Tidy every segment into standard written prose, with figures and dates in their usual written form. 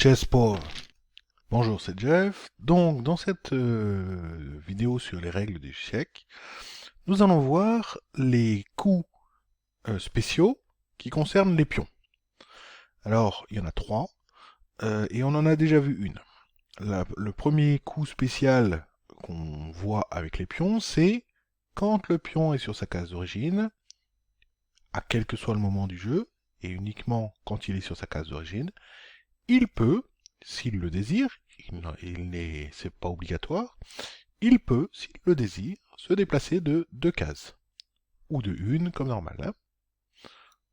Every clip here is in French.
Chesspaw. Bonjour, c'est Jeff. Donc, dans cette vidéo sur les règles des échecs, nous allons voir les coups spéciaux qui concernent les pions. Alors, il y en a trois, et on en a déjà vu une. Le premier coup spécial qu'on voit avec les pions, c'est quand le pion est sur sa case d'origine, à quel que soit le moment du jeu, et uniquement quand il est sur sa case d'origine, il peut, s'il le désire, c'est pas obligatoire, il peut, s'il le désire, se déplacer de 2 cases. Ou de une, comme normal. Hein.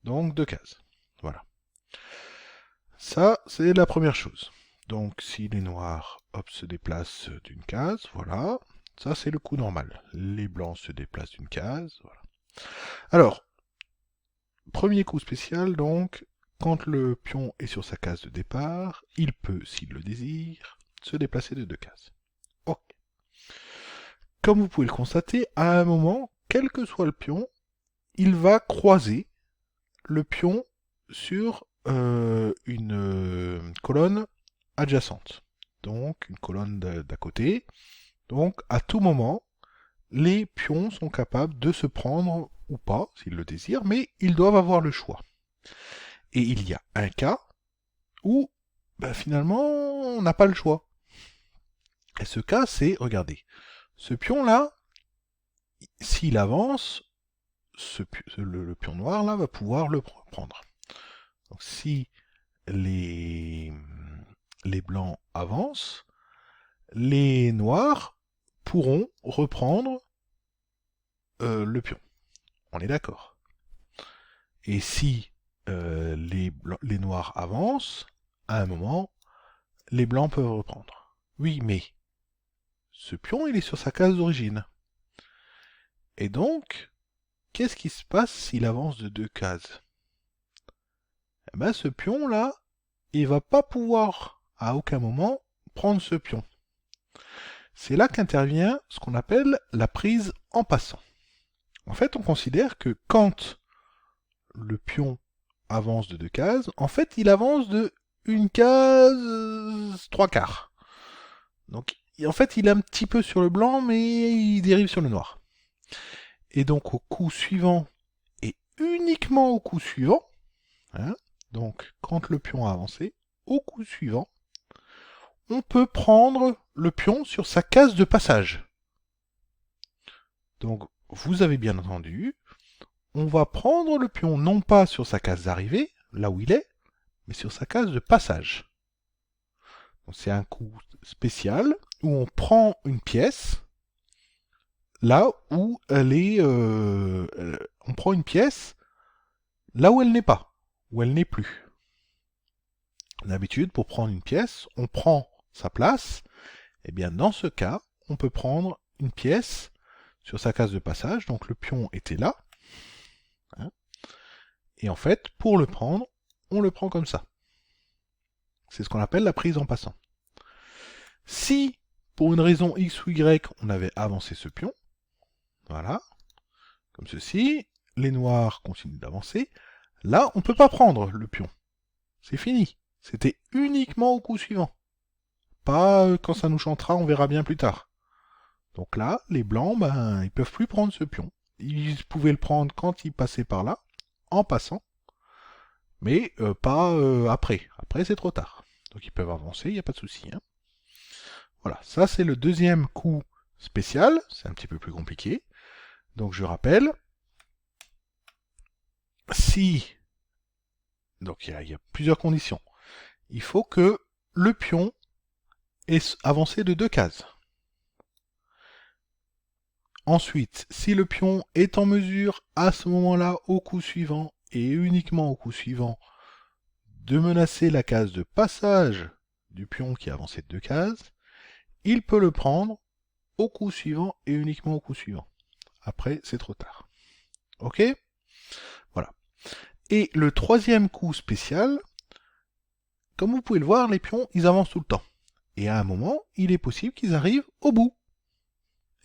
Donc 2 cases. Voilà. Ça, c'est la première chose. Donc si les noirs, hop, se déplacent d'une case, voilà. Ça, c'est le coup normal. Les blancs se déplacent d'une case, voilà. Alors, premier coup spécial, donc, quand le pion est sur sa case de départ, il peut, s'il le désire, se déplacer de 2 cases. Ok. Comme vous pouvez le constater, à un moment, quel que soit le pion, il va croiser le pion sur une colonne adjacente. Donc, une colonne d'à côté. Donc, à tout moment, les pions sont capables de se prendre ou pas, s'ils le désirent, mais ils doivent avoir le choix. Et il y a un cas où, finalement, on n'a pas le choix. Et ce cas, c'est, regardez, ce pion-là, s'il avance, le pion noir là va pouvoir le prendre. Donc si les, les blancs avancent, les noirs pourront reprendre le pion. On est d'accord. Et si les noirs avancent, à un moment, les blancs peuvent reprendre. Oui, mais ce pion, il est sur sa case d'origine. Et donc, qu'est-ce qui se passe s'il avance de 2 cases? Eh ben, ce pion-là, il va pas pouvoir, à aucun moment, prendre ce pion. C'est là qu'intervient ce qu'on appelle la prise en passant. En fait, on considère que quand le pion avance de 2 cases, en fait, il avance de une case 3 quarts. Donc, en fait, il est un petit peu sur le blanc, mais il dérive sur le noir. Et donc, au coup suivant, et uniquement au coup suivant, hein, donc quand le pion a avancé, au coup suivant, on peut prendre le pion sur sa case de passage. Donc, vous avez bien entendu, on va prendre le pion non pas sur sa case d'arrivée, là où il est, mais sur sa case de passage. C'est un coup spécial où on prend une pièce là où elle est. On prend une pièce là où elle n'est pas, où elle n'est plus. D'habitude, pour prendre une pièce, on prend sa place. Et bien, dans ce cas, on peut prendre une pièce sur sa case de passage. Donc le pion était là. Hein, et en fait, pour le prendre, on le prend comme ça. C'est ce qu'on appelle la prise en passant. Si, pour une raison X ou Y, on avait avancé ce pion, voilà, comme ceci, les noirs continuent d'avancer, là, on ne peut pas prendre le pion. C'est fini. C'était uniquement au coup suivant. Pas quand ça nous chantera, on verra bien plus tard. Donc là, les blancs, ils peuvent plus prendre ce pion. Ils pouvaient le prendre quand ils passaient par là, en passant, mais pas après. Après, c'est trop tard. Donc ils peuvent avancer, il n'y a pas de souci. Hein. Voilà, ça c'est le deuxième coup spécial, c'est un petit peu plus compliqué. Donc je rappelle, si... Donc il y a plusieurs conditions. Il faut que le pion ait avancé de 2 cases. Ensuite, si le pion est en mesure, à ce moment-là, au coup suivant, et uniquement au coup suivant, de menacer la case de passage du pion qui a avancé de 2 cases, il peut le prendre au coup suivant et uniquement au coup suivant. Après, c'est trop tard. Ok? Voilà. Et le troisième coup spécial, comme vous pouvez le voir, les pions, ils avancent tout le temps. Et à un moment, il est possible qu'ils arrivent au bout.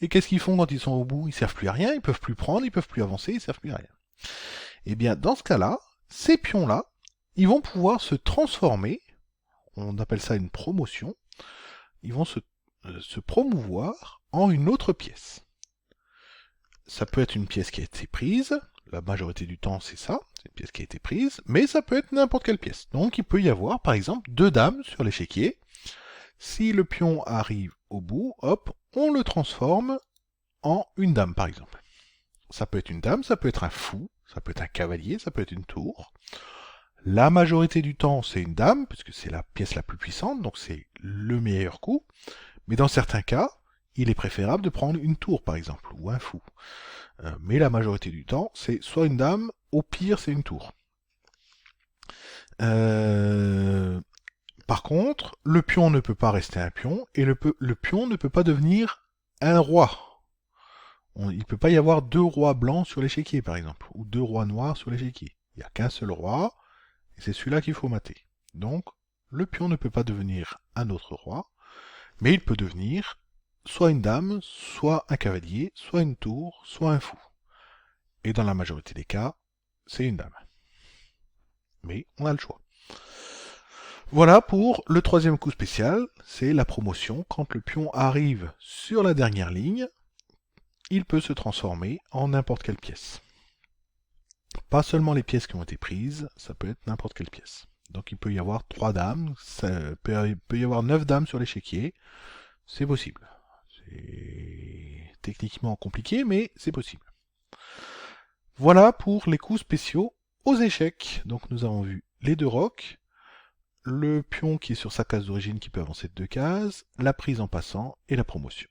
Et qu'est-ce qu'ils font quand ils sont au bout? Ils servent plus à rien, ils peuvent plus prendre, ils peuvent plus avancer, ils servent plus à rien. Et bien, dans ce cas-là, ces pions-là, ils vont pouvoir se transformer, on appelle ça une promotion, ils vont se promouvoir en une autre pièce. Ça peut être une pièce qui a été prise, la majorité du temps c'est ça, c'est une pièce qui a été prise, mais ça peut être n'importe quelle pièce. Donc il peut y avoir par exemple 2 dames sur l'échiquier. Si le pion arrive au bout, hop, on le transforme en une dame par exemple. Ça peut être une dame, ça peut être un fou, ça peut être un cavalier, ça peut être une tour. La majorité du temps c'est une dame, puisque c'est la pièce la plus puissante, donc c'est le meilleur coup. Mais dans certains cas, il est préférable de prendre une tour par exemple, ou un fou. Mais la majorité du temps, c'est soit une dame, au pire c'est une tour. Par contre, le pion ne peut pas rester un pion, et le pion ne peut pas devenir un roi. Il ne peut pas y avoir 2 rois blancs sur l'échiquier par exemple, ou 2 rois noirs sur l'échiquier. Il n'y a qu'un seul roi, et c'est celui-là qu'il faut mater. Donc, le pion ne peut pas devenir un autre roi, mais il peut devenir soit une dame, soit un cavalier, soit une tour, soit un fou. Et dans la majorité des cas, c'est une dame. Mais on a le choix. Voilà pour le 3e coup spécial, c'est la promotion. Quand le pion arrive sur la dernière ligne, il peut se transformer en n'importe quelle pièce. Pas seulement les pièces qui ont été prises, ça peut être n'importe quelle pièce. Donc il peut y avoir 3 dames, il peut y avoir 9 dames sur l'échiquier, c'est possible. C'est techniquement compliqué, mais c'est possible. Voilà pour les coups spéciaux aux échecs. Donc nous avons vu les 2 rocs, le pion qui est sur sa case d'origine qui peut avancer de 2 cases, la prise en passant et la promotion.